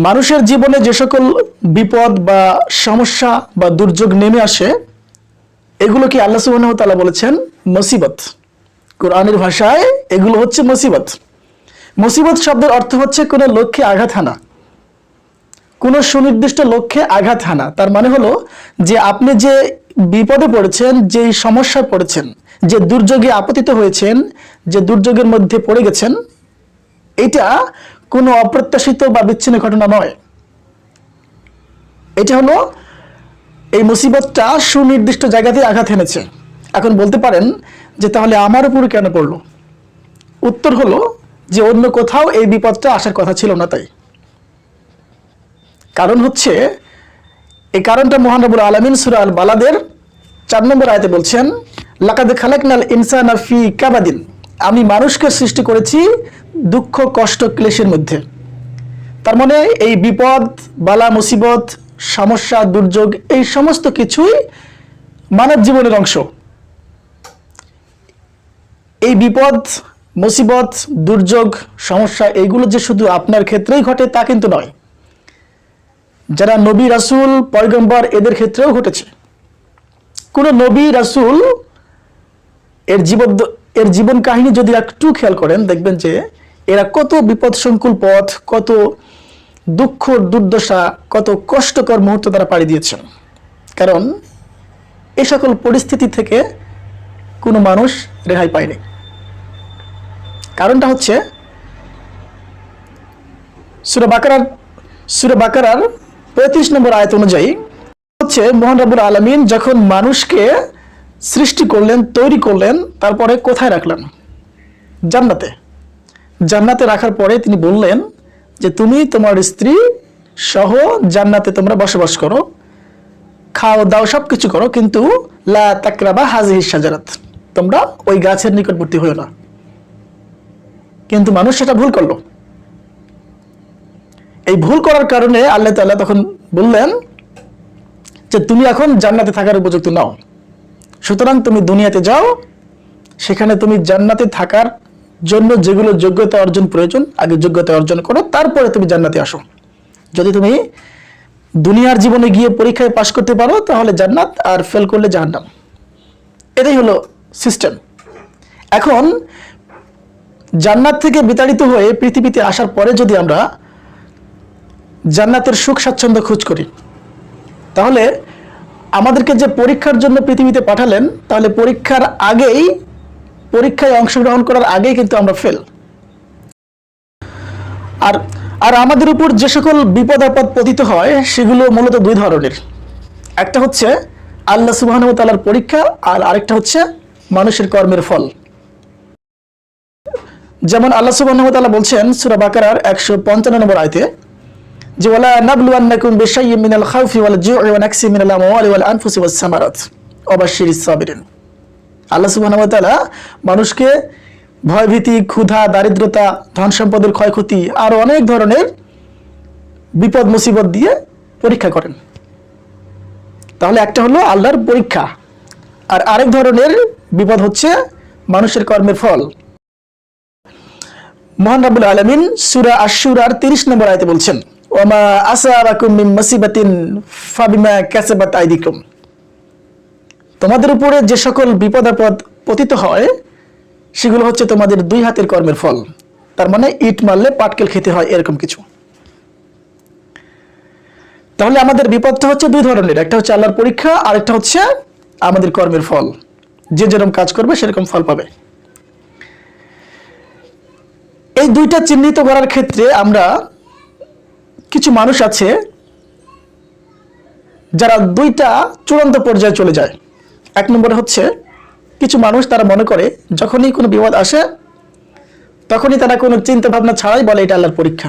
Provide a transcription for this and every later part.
মানুষের জীবনে যে সকল বিপদ বা সমস্যা বা দুর্যোগ নেমে আসে, এগুলোকে আল্লাহ সুবহানাহু ওয়া তাআলা বলেছেন মুসিবত। কোরআনের ভাষায় এগুলো হচ্ছে মুসিবত। মুসিবত শব্দের অর্থ হচ্ছে কোনো লক্ষ্যে আঘাত হানা, কোনো সুনির্দিষ্ট লক্ষ্যে আঘাত হানা। তার মানে হলো যে আপনি যে বিপদে পড়েছেন, যে সমস্যায় পড়েছেন, যে দুর্যোগে আপতিত হয়েছেন, যে দুর্যোগের মধ্যে পড়ে গেছেন, এটা কোনো অপ্রত্যাশিত বা বিচ্ছিন্ন ঘটনা নয়। এটা হলো এই মুসিবতটা সুনির্দিষ্ট জায়গাতে আঘাত এনেছে। এখন বলতে পারেন যে তাহলে আমার উপর কেন পড়লো? উত্তর হলো যে অন্য কোথাও এই বিপদটা আসার কথা ছিল না। তাই কারণ হচ্ছে, এই কারণটা মহান রব্বুল আলামিন সূরা আল বালাদের 4 নম্বর আয়াতে বলছেন, লাকাদ খালাকনাল ইনসানা ফি কাবাদিন, আমি মানুষকে সৃষ্টি করেছি দুঃখ, কষ্ট, ক্লেশের মধ্যে। তার মানে এই বিপদ, বালা, মুসিবত, সমস্যা, দুর্যোগ, এই সমস্ত কিছুই মানব জীবনের অংশ। এই বিপদ, মুসিবত, দুর্যোগ, সমস্যা এইগুলো যে শুধু আপনার ক্ষেত্রেই ঘটে তা কিন্তু নয়। যারা নবী, রাসূল, পয়গম্বর এদের ক্ষেত্রেও ঘটেছে। কোন নবী, রাসূল এর জীবন কাহিনী যদি একটু খেয়াল করেন, দেখবেন যে এরা কত বিপদ সংকুল পথ, কত দুঃখ, দুর্দশা, কত কষ্টকর মুহূর্ত তারা পাড়ি দিয়েছেন। কারণ এই সকল পরিস্থিতি থেকে কোনো মানুষ রেহাই পায়নি। কারণটা হচ্ছে সূরা বাকারার 35 নম্বর আয়াত অনুযায়ী হচ্ছে, মহান রব্বুল আলামিন যখন মানুষকে সৃষ্টি করলেন, তৈরি করলেন, তারপরে কোথায় রাখলেন? জান্নাতে। জান্নাতে রাখার পরে তিনি বললেন যে তুমি তোমার স্ত্রী সহ জান্নাতে তোমরা বসবাস করো, খাও দাও, সবকিছু করো, কিন্তু লা তাকরাবা হাযিহি শাজারাত, তোমরা ওই গাছের নিকটবর্তী হইও না। কিন্তু মানুষ সেটা ভুল করলো। এই ভুল করার কারণে আল্লাহ তাআলা তখন বললেন যে তুমি এখন জান্নাতে থাকার উপযুক্ত নাও, সুতরাং তুমি দুনিয়াতে যাও, সেখানে তুমি জান্নাতে থাকার জন্য যেগুলো যোগ্যতা অর্জন প্রয়োজন আগে যোগ্যতা অর্জন করো, তারপরে তুমি জান্নাতে আসো। যদি তুমি দুনিয়ার জীবনে গিয়ে পরীক্ষায় পাশ করতে পারো তাহলে জান্নাত, আর ফেল করলে জাহান্নাম। এটাই হলো সিস্টেম। এখন জান্নাত থেকে বিতাড়িত হয়ে পৃথিবীতে আসার পরে যদি আমরা জান্নাতের সুখ স্বাচ্ছন্দ্য খোঁজ করি, তাহলে আমাদেরকে যে পরীক্ষার জন্য পৃথিবীতে পাঠালেন, তাহলে পরীক্ষায় অংশগ্রহণ করার আগেই কিন্তু আমরা ফেল। আর আমাদের উপর যে সকল বিপদ আপদ পতিত হয় সেগুলো মূলত দুই ধরনের। একটা হচ্ছে আল্লাহ সুবহানাহু ওয়া তাআলার পরীক্ষা, আর আরেকটা হচ্ছে মানুষের কর্মের ফল। যেমন আল্লাহ সুবহানাহু ওয়া তাআলা বলছেন সূরা বাকারার 155 নম্বর আয়াতে যে ওয়ালা নাবলুওয়ান্নাকুম বিশাইয়্যিন মিনাল খাউফি ওয়াল জু'i ওয়া নাকসিম মিনাল আমওয়ালি ওয়াল আনফুসি ওয়াস সামারাত ওয়া বাশশিরিস সাবিরিন। আল্লাহ সুবহানাহু ওয়া তাআলা মানুষকে ভয়ভীতি, ক্ষুধা, দারিদ্রতা, ধন সম্পদের ক্ষয়ক্ষতি আর অনেক ধরনের বিপদ মুসিবত দিয়ে পরীক্ষা করেন। তাহলে একটা হলো আল্লাহর পরীক্ষা, আর আরেক ধরনের বিপদ হচ্ছে মানুষের কর্মের ফল। মহান রব্বুল আলামিন সূরা আশ-শুরার 30 নম্বর আয়াতে বলছেন, ওয়ামা আসাবাকুম মিন মুসিবাতিন ফাবিমা কাসাবাত আইদিকুম, তোমাদের উপরে যে সকল বিপদ আপদ পতিত হয় সেগুলো হচ্ছে তোমাদের দুই হাতের কর্মের ফল। তার মানে ইট মারলে পাটকেল খেতে হয়, এরকম কিছু। তাহলে আমাদের বিপদটা হচ্ছে দুই ধরনের, একটা হচ্ছে আল্লাহর পরীক্ষা, আর একটা হচ্ছে আমাদের কর্মের ফল। যে যেরকম কাজ করবে সেরকম ফল পাবে। এই দুইটা চিহ্নিত করার ক্ষেত্রে আমরা কিছু মানুষ আছে যারা দুইটা চূড়ান্ত পর্যায়ে চলে যায়। এক নম্বরে হচ্ছে কিছু মানুষ তারা মনে করে যখনই কোনো বিপদ আসে তখনই তারা কোনো চিন্তা ভাবনা ছাড়াই বলে এটা আল্লাহর পরীক্ষা।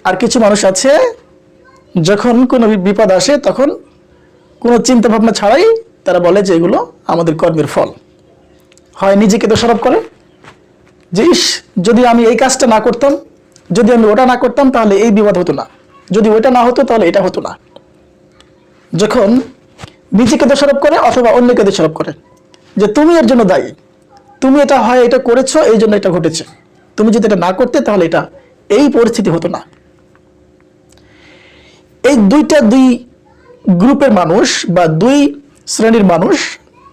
আর কিছু মানুষ আছে যখন কোনো বিপদ আসে তখন কোনো চিন্তা ভাবনা ছাড়াই তারা বলে যে এগুলো আমাদের কর্মের ফল। হয় নিজেকে দোষারোপ করে যে ইস, যদি আমি এই কাজটা না করতাম, যদি আমি ওটা না করতাম তাহলে এই বিপদ হতো না, যদি ওটা না হতো তাহলে এটা হতো না। যখন নিজেকে দোষারোপ করে অথবা অন্যকে দোষারোপ করে যে তুমি এর জন্য দায়ী, তুমি এটা করেছো এই জন্য এটা ঘটেছে, তুমি যদি এটা না করতে তাহলে এটা এই পরিস্থিতি হতো না। এই দুই গ্রুপের মানুষ বা দুই শ্রেণীর মানুষ,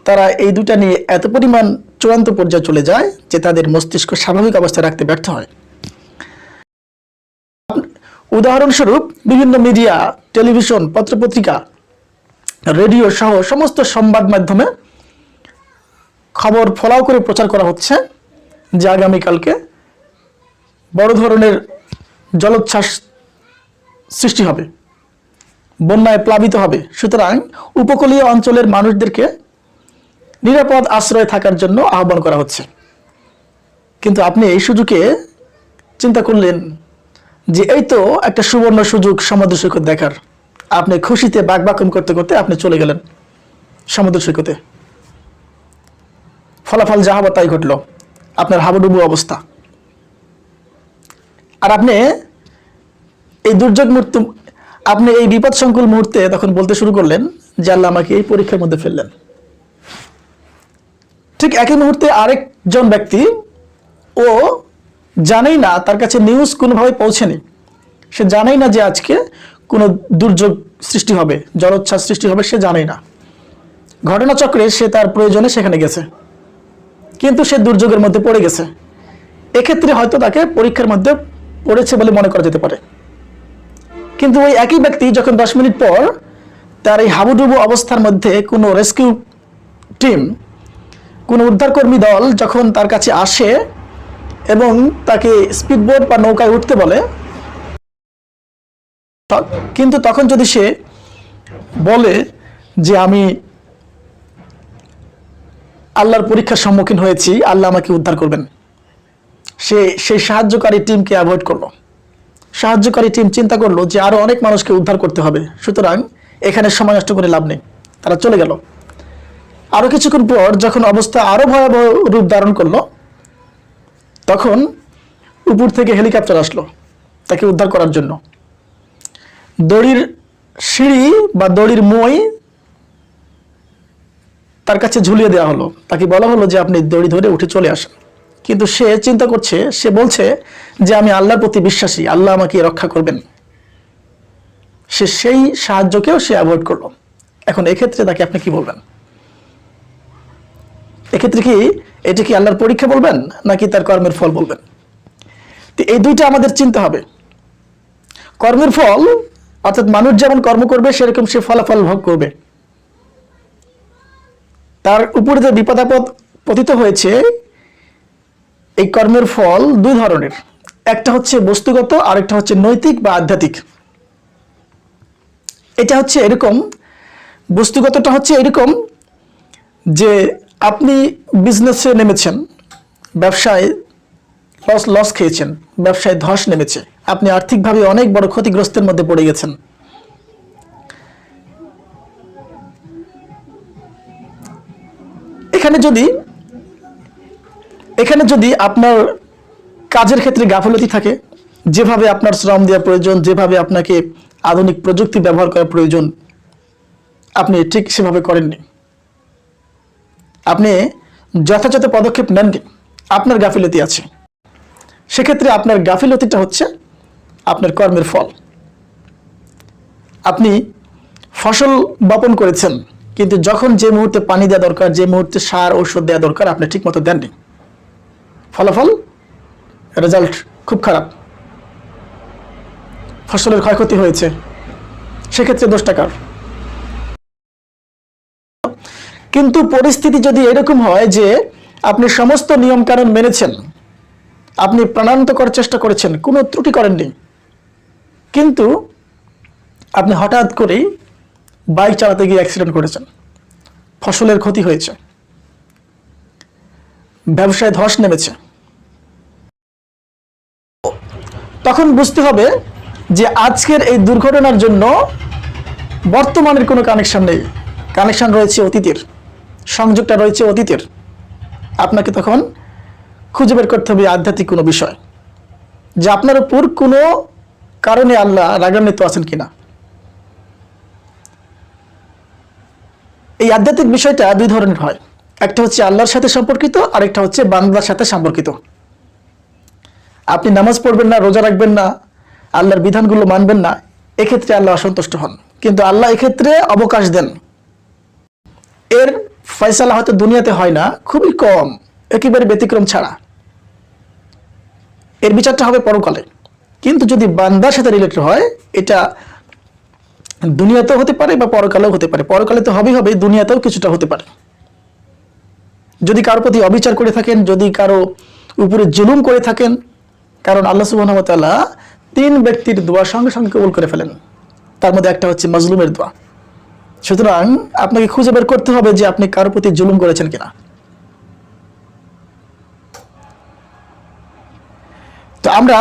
তারা এই দুটা নিয়ে এত পরিমাণ চূড়ান্ত পর্যায়ে চলে যায় যে তাদের মস্তিষ্ক স্বাভাবিক অবস্থায় রাখতে ব্যর্থ হয়। উদাহরণস্বরূপ বিভিন্ন মিডিয়া, টেলিভিশন, পত্রপত্রিকা, রেডিও সহ সমস্ত সংবাদ মাধ্যমে খবর ফলাও করে প্রচার করা হচ্ছে যে আগামীকালকে বড় ধরনের জলোচ্ছ্বাস সৃষ্টি হবে, বন্যায় প্লাবিত হবে। সুতরাং উপকূলীয় অঞ্চলের মানুষদেরকে নিরাপদ আশ্রয়ে থাকার জন্য আহ্বান করা হচ্ছে। কিন্তু আপনি এই সুযোগে চিন্তা করলেন যে এই তো একটা সুবর্ণ সুযোগ সমুদ্র সৈকত দেখার। আপনি খুশিতে বাকবাকুম করতে করতে আপনি চলে গেলেন সমুদ্র সৈকতে। ফলাফল যা হবার তাই ঘটল, আপনার হাবুডুবু অবস্থা। আর আপনি এই দুর্যোগ মুহূর্তে, আপনি এই বিপদ সংকুল মুহূর্তে তখন বলতে শুরু করলেন যে আল্লাহ আমাকে এই পরীক্ষার মধ্যে ফেললেন। ঠিক একই মুহূর্তে আরেকজন ব্যক্তি, ও জানেই না, তার কাছে নিউজ কোনোভাবে পৌঁছেনি, সে জানেই না যে আজকে কোনো দুর্যোগ সৃষ্টি হবে, জলোচ্ছ্বাস সৃষ্টি হবে, সে জানেই না। ঘটনাচক্রে সে তার প্রয়োজনে সেখানে গেছে, কিন্তু সে দুর্যোগের মধ্যে পড়ে গেছে। এক্ষেত্রে হয়তো তাকে পরীক্ষার মধ্যে পড়েছে বলে মনে করা যেতে পারে। কিন্তু ওই একই ব্যক্তি যখন 10 মিনিট পর তার এই হাবুডুবু অবস্থার মধ্যে কোনো রেস্কিউ টিম, কোনো উদ্ধারকর্মী দল যখন তার কাছে আসে এবং তাকে স্পিডবোট বা নৌকায় উঠতে বলে, কিন্তু তখন যদি সে বলে যে আমি আল্লাহর পরীক্ষার সম্মুখীন হয়েছি, আল্লাহ আমাকে উদ্ধার করবেন, সে সেই সাহায্যকারী টিমকে অ্যাভয়েড করলো। সাহায্যকারী টিম চিন্তা করলো যে আরো অনেক মানুষকে উদ্ধার করতে হবে, সুতরাং এখানে সময় নষ্ট করে লাভ নেই, তারা চলে গেল। আরো কিছুক্ষণ পর যখন অবস্থা আরো ভয়াবহ রূপ ধারণ করলো, তখন উপর থেকে হেলিকপ্টার আসলো তাকে উদ্ধার করার জন্য। দড়ির সিঁড়ি বা দড়ির মই তার কাছে ঝুলিয়ে দেওয়া হলো, তাকে বলা হলো যে আপনি দড়ি ধরে উঠে চলে আসেন। কিন্তু সে চিন্তা করছে, সে বলছে যে আমি আল্লাহর প্রতি বিশ্বাসী, আল্লাহ আমাকে রক্ষা করবেন। সে সেই সাহায্যকেও সে অ্যাভয়েড করলো। এখন এক্ষেত্রে তাকে আপনি কি বলবেন? এক্ষেত্রে কি এটা কি আল্লাহর পরীক্ষা বলবেন নাকি তার কর্মের ফল বলবেন? তো এই দুইটা আমাদের চিন্তা হবে। কর্মের ফল অর্থাৎ মানুষ যেমন কর্ম করবে সেরকম সে ফলাফল ভোগ করবে। তার উপরে যে বিপদ আপদ পতিত হয়েছে, এই কর্মের ফল দুই ধরনের, একটা হচ্ছে বস্তুগত, আরেকটা হচ্ছে নৈতিক বা আধ্যাত্মিক। এটা হচ্ছে এরকম, বস্তুগতটা হচ্ছে এরকম যে আপনি বিজনেসে নেমেছেন, ব্যবসায় লস খেয়েছেন, ব্যবসায় ধস নেমেছে, আপনি আর্থিকভাবে অনেক বড় ক্ষতিগ্রস্তের মধ্যে পড়ে গেছেন। এখানে যদি আপনার কাজের ক্ষেত্রে গাফলতি থাকে, যেভাবে আপনার শ্রম দেওয়া প্রয়োজন, যেভাবে আপনাকে আধুনিক প্রযুক্তি ব্যবহার করা প্রয়োজন, আপনি ঠিক সেভাবে করেননি, আপনি যথাযথ পদক্ষেপ নেননি, আপনার গাফিলতি আছে। সেক্ষেত্রে আপনার গাফিলতিটা হচ্ছে আপনার কর্মের ফল। আপনি ফসল বপন করেছেন, কিন্তু যখন যে মুহূর্তে পানি দেওয়া দরকার, যে মুহূর্তে সার ঔষধ দেওয়া দরকার, আপনি ঠিক মতো দেননি। ফলাফল, রেজাল্ট খুব খারাপ, ফসলের ক্ষয়ক্ষতি হয়েছে। সেক্ষেত্রে দোষটা কার? কিন্তু পরিস্থিতি যদি এরকম হয় যে আপনি সমস্ত নিয়ম কানুন মেনেছেন, আপনি প্রাণান্ত করার চেষ্টা করেছেন, কোনো ত্রুটি করেননি, কিন্তু আপনি হঠাৎ করেই বাইক চালাতে গিয়ে অ্যাক্সিডেন্ট করেছেন, ফসলের ক্ষতি হয়েছে, ব্যবসায় ধস নেমেছে, তখন বুঝতে হবে যে আজকের এই দুর্ঘটনার জন্য বর্তমানের কোনো কানেকশন নেই, কানেকশন রয়েছে অতীতের, সংযোগটা রয়েছে অতীতের। আপনাকে তখন খুঁজে বের করতে হবে আধ্যাত্মিক কোনো বিষয়, যে আপনার উপর কোনো কারণে আল্লাহ রাগান্বিত আছেন কিনা। এই আধ্যাত্মিক বিষয়টা দুই ধরনের হয়, একটা হচ্ছে আল্লাহর সাথে সম্পর্কিত, আরেকটা হচ্ছে বান্দার সাথে সম্পর্কিত। আপনি নামাজ পড়বেন না, রোজা রাখবেন না, আল্লাহর বিধানগুলো মানবেন না, এক্ষেত্রে আল্লাহ অসন্তুষ্ট হন। কিন্তু আল্লাহ এক্ষেত্রে অবকাশ দেন। এর ফয়সালা হয়তো দুনিয়াতে হয় না, খুবই কম, একেবারে ব্যতিক্রম ছাড়া। এর বিচারটা হবে পরকালে। কিন্তু যদি বান্দার সাথে রিলেটেড হয়, এটা দুনিয়াতেও হতে পারে বা পরকালেও হতে পারে। পরকালে তো হবেই হবে, দুনিয়াতেও কিছুটা হতে পারে। যদি কারো প্রতি অবিচার করে থাকেন, যদি কারো উপরে জুলুম করে থাকেন, কারণ আল্লাহ সুবহানাহু ওয়া তাআলা 3 ব্যক্তির দোয়া সঙ্গে সঙ্গে কবুল করে ফেলেন। তার মধ্যে একটা হচ্ছে মাজলুমের দোয়া। সুতরাং আপনাকে খুঁজে বের করতে হবে যে আপনি কারো প্রতি জুলুম করেছেন কিনা। তো আমরা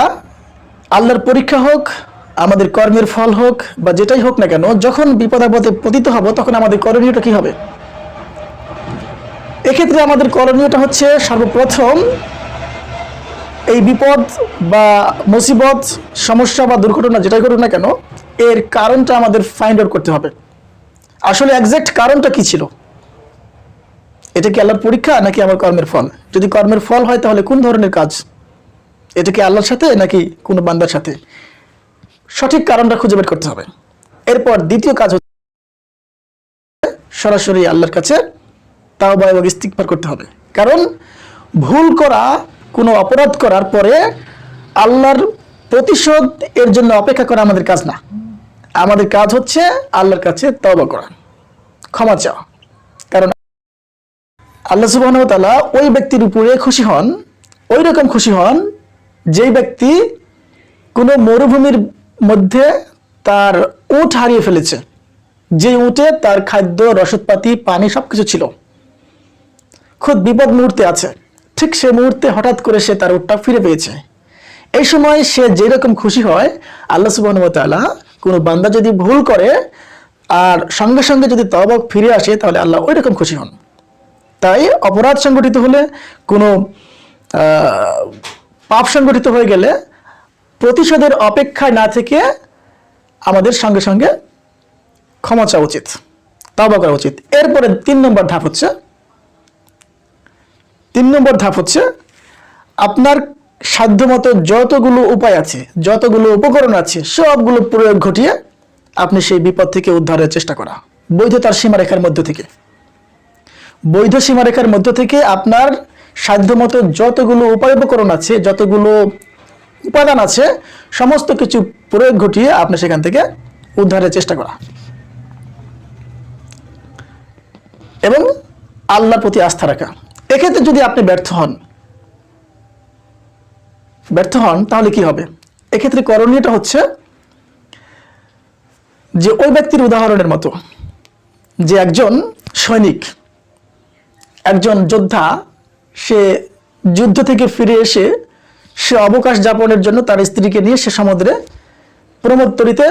আল্লাহর পরীক্ষা হোক, আমাদের কর্মের ফল হোক বা যেটাই হোক না কেন, যখন বিপদ আপদে পতিত হব তখন আমাদের করণীয়টা কি হবে? এক্ষেত্রে আমাদের করণীয়টা হচ্ছে সর্বপ্রথম এই বিপদ বা মুসিবত, সমস্যা বা দুর্ঘটনা যেটাই ঘটুক না কেন, এর কারণটা আমাদের ফাইন্ড আউট করতে হবে। আসলে এক্সাক্ট কারণটা কি ছিল? এটা কি আল্লাহর পরীক্ষা নাকি আমার কর্মের ফল? যদি কর্মের ফল হয় তাহলে কোন ধরনের কাজ? এটা কি আল্লাহর সাথে নাকি কোনো বান্দার সাথে? সঠিক কারণটা খুঁজে বের করতে হবে। এরপর দ্বিতীয় কাজ হচ্ছে সরাসরি আল্লাহর কাছে তাওবা এবং ইস্তিগফার করতে হবে। কারণ ভুল করা, কোনো অপরাধ করার পরে আল্লাহর প্রতিশোধ এর জন্য অপেক্ষা করা আমাদের কাজ না। আমাদের কাজ হচ্ছে আল্লাহর কাছে তওবা করা, ক্ষমা চাওয়া। কারণ আল্লাহ সুবহানাহু ওয়া তাআলা ওই ব্যক্তির উপরে খুশি হন, ওই রকম খুশি হন যেই ব্যক্তি কোনো মরুভূমির মধ্যে তার উট হারিয়ে ফেলেছে, যে উটে তার খাদ্য, রসদপাতি, পানি সবকিছু ছিল, খুব বিপদ মুহূর্তে আছে, ঠিক সে মুহূর্তে হঠাৎ করে সে তার উটটা ফিরে পেয়েছে। এই সময় সে যেরকম খুশি হয়, আল্লাহ সুবহানাহু ওয়া তাআলা কোনো বান্দা যদি ভুল করে আর সঙ্গে সঙ্গে যদি তওবা ফিরে আসে তাহলে আল্লাহ ওই রকম খুশি হন। তাই অপরাধ সংগঠিত হলে, কোনো পাপ সংগঠিত হয়ে গেলে প্রতিশোধের অপেক্ষায় না থেকে আমাদের সঙ্গে সঙ্গে ক্ষমা চাওয়া উচিত, তওবা করা উচিত। এরপরে 3 নম্বর ধাপ হচ্ছে আপনার সাধ্যমতো যতগুলো উপায় আছে, যতগুলো উপকরণ আছে, সবগুলো প্রয়োগ ঘটিয়ে আপনি সেই বিপদ থেকে উদ্ধারের চেষ্টা করা, বৈধতার সীমারেখার মধ্য থেকে। বৈধ সীমারেখার মধ্য থেকে আপনার সাধ্যমতো যতগুলো উপায় উপকরণ আছে, যতগুলো উপাদান আছে, সমস্ত কিছু প্রয়োগ ঘটিয়ে আপনি সেখান থেকে উদ্ধারের চেষ্টা করা এবং আল্লাহর প্রতি আস্থা রাখা। এক্ষেত্রে যদি আপনি ব্যর্থ হন তাহলে কি হবে? এক্ষেত্রে করণীয়টা হচ্ছে যে ওই ব্যক্তির উদাহরণের মতো, যে একজন সৈনিক, একজন যোদ্ধা, সে যুদ্ধ থেকে ফিরে এসে সে অবকাশ যাপনের জন্য তার স্ত্রীকে নিয়ে সে সমুদ্রে প্রমোত্তরিতে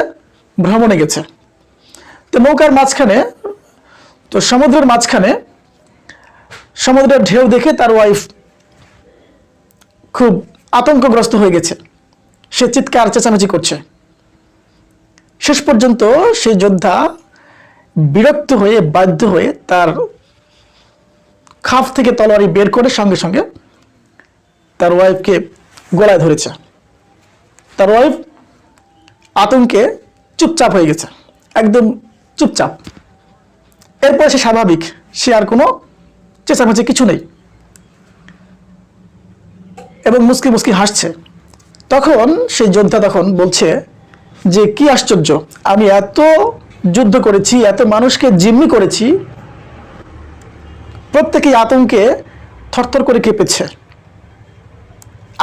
ভ্রমণে গেছে। তো নৌকার মাঝখানে, তো সমুদ্রের মাঝখানে সমুদ্রের ঢেউ দেখে তার ওয়াইফ খুব আতঙ্কগ্রস্ত হয়ে গেছে, সে চিৎকার চেঁচামেচি করছে। শেষ পর্যন্ত সেই যোদ্ধা বিরক্ত হয়ে, বাধ্য হয়ে তার খাপ থেকে তলোয়ারি বের করে সঙ্গে সঙ্গে তার ওয়াইফকে গলায় ধরেছে। তার ওয়াইফ আতঙ্কে চুপচাপ হয়ে গেছে, একদম চুপচাপ। এরপর সে স্বাভাবিক, সে আর কোনো চেঁচামেচি কিছু নেই এবং মুচকি মুচকি হাসছে। তখন সেই যোদ্ধা তখন বলছে যে কি আশ্চর্য, আমি এত যুদ্ধ করেছি, এত মানুষকে জিম্মি করেছি, প্রত্যেকেই আতঙ্কে থরথর করে কেঁপেছে,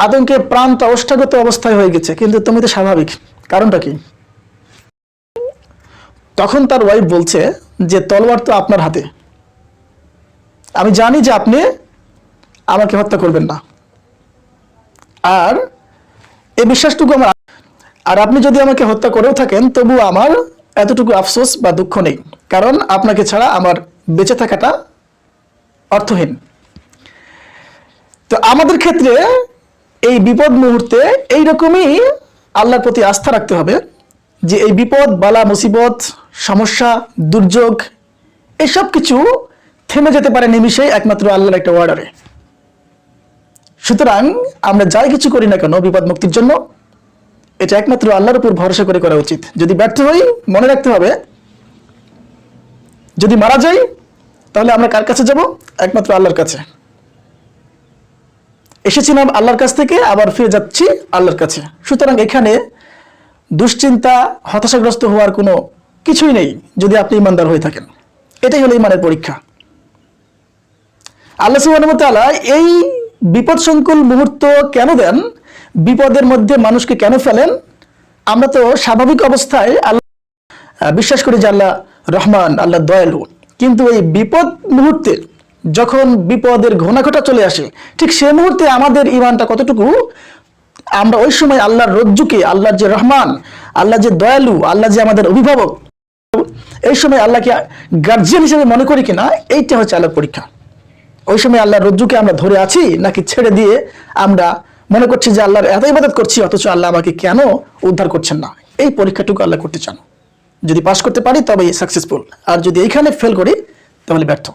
আতঙ্কে প্রাণটা ওষ্ঠাগত অবস্থায় হয়ে গেছে, কিন্তু তুমি তো স্বাভাবিক, কারণটা কি? তখন তার ওয়াইফ বলছে যে তলোয়ার তো আপনার হাতে, আমি জানি যে আপনি আমাকে হত্যা করবেন না, আর এই বিশ্বাসটুকু আমার, আর আপনি যদি আমাকে হত্যা করেও থাকেন তবু আমার এতটুকু আফসোস বা দুঃখ নেই, কারণ আপনাকে ছাড়া আমার বেঁচে থাকাটা অর্থহীন। তো আমাদের ক্ষেত্রে এই বিপদ মুহূর্তে এইরকমই আল্লাহর প্রতি আস্থা রাখতে হবে যে এই বিপদ, বালা, মুসিবত, সমস্যা, দুর্যোগ, এসব কিছু থেমে যেতে পারে নিমিষেই একমাত্র আল্লাহর একটা অর্ডারে। সুতরাং আমরা যাই কিছু করি না কেন বিপদ মুক্তির জন্য, এটা একমাত্র আল্লাহর উপর ভরসা করে করা উচিত। যদি ব্যর্থ হই, মনে রাখতে হবে যদি মারা যাই তাহলে আমরা কার কাছে যাব? একমাত্র আল্লাহর কাছে। এসেছিলাম আল্লাহর কাছ থেকে, আবার ফিরে যাচ্ছি আল্লাহর কাছে। সুতরাং এখানে দুশ্চিন্তা, হতাশাগ্রস্ত হওয়ার কোনো কিছুই নেই যদি আপনি ইমানদার হয়ে থাকেন। এটাই হলো ইমানের পরীক্ষা। আল্লাহ সুবহানাহু ওয়া তাআলা এই বিপদ সংকুল মুহূর্ত কেন দেন, বিপদের মধ্যে মানুষকে কেন ফেলেন? আমরা তো স্বাভাবিক অবস্থায় আল্লাহ বিশ্বাস করি যে আল্লাহ রহমান, আল্লাহ দয়ালু, কিন্তু এই বিপদ মুহূর্তে যখন বিপদের ঘনাঘটা চলে আসে, ঠিক সেই মুহূর্তে আমাদের ইমানটা কতটুকু, আমরা ওই সময় আল্লাহর রজ্জুকে, আল্লাহর যে রহমান, আল্লাহ যে দয়ালু, আল্লাহ যে আমাদের অভিভাবক, এই সময় আল্লাহকে গার্জিয়ান হিসেবে মনে করি কিনা, এইটা হচ্ছে আল্লাহর পরীক্ষা। ওই সময় আল্লাহর রজ্জুকে আমরা ধরে আছি, নাকি ছেড়ে দিয়ে আমরা মনে করছি যে আল্লাহর এত ইবাদত করছি অথচ আল্লাহ আমাকে কেন উদ্ধার করছেন না। এই পরীক্ষাটুকু আল্লাহ করতে চান। যদি পাস করতে পারি তবেই সাকসেসফুল, আর যদি এইখানে ফেল করি তাহলে ব্যর্থ।